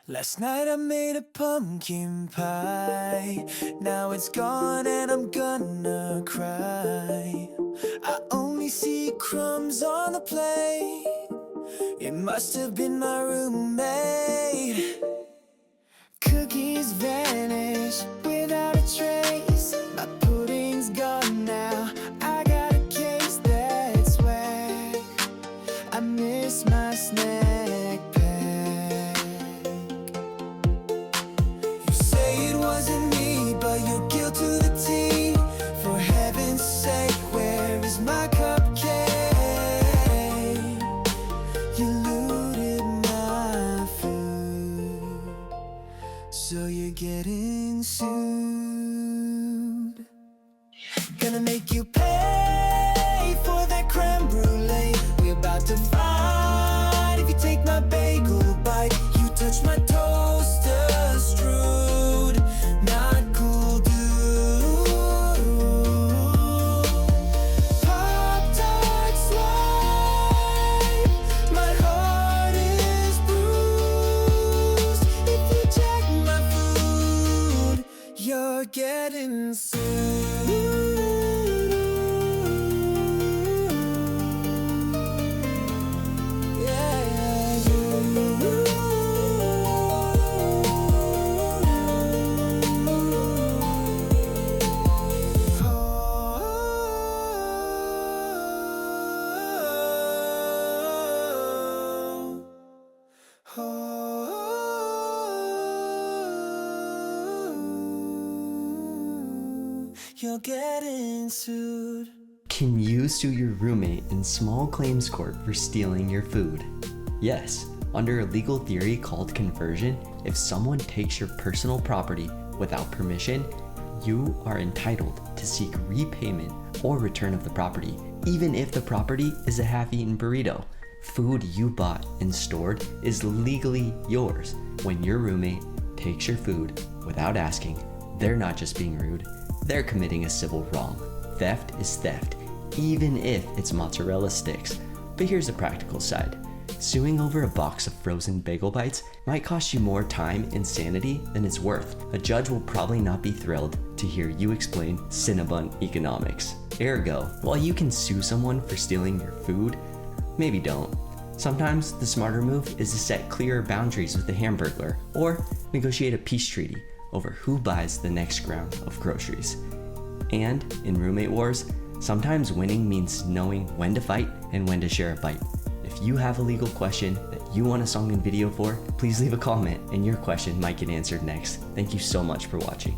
Last night I made a pumpkin pie. Now it's gone and I'm gonna cry. I only see crumbs on the plate. It must have been my roommate. Cookies vanish without a trace. My pudding's gone now. I got a case that's wet. I miss my snack pack. You say it wasn't me, but you're guilt to the T. For heaven's sake, where is my cupcake? You looted my food, so you're getting sued. Gonna make you pay for that creme brulee. We're about to fight if you take my bagel bite. You touch my toaster strewed, not cool, dude. Pop-Tart slime, my heart is bruised. If you check my food, you're getting sued. You're getting sued. Can you sue your roommate in small claims court for stealing your food? Yes, under a legal theory called conversion, if someone takes your personal property without permission, you are entitled to seek repayment or return of the property, even if the property is a half-eaten burrito. Food you bought and stored is legally yours. When your roommate takes your food without asking, they're not just being rude, they're committing a civil wrong. Theft is theft, even if it's mozzarella sticks. But here's the practical side. Suing over a box of frozen bagel bites might cost you more time and sanity than it's worth. A judge will probably not be thrilled to hear you explain Cinnabon economics. Ergo, while you can sue someone for stealing your food, maybe don't. Sometimes the smarter move is to set clearer boundaries with the Hamburglar or negotiate a peace treaty over who buys the next round of groceries. And in roommate wars, sometimes winning means knowing when to fight and when to share a bite. If you have a legal question that you want a song and video for, please leave a comment and your question might get answered next. Thank you so much for watching.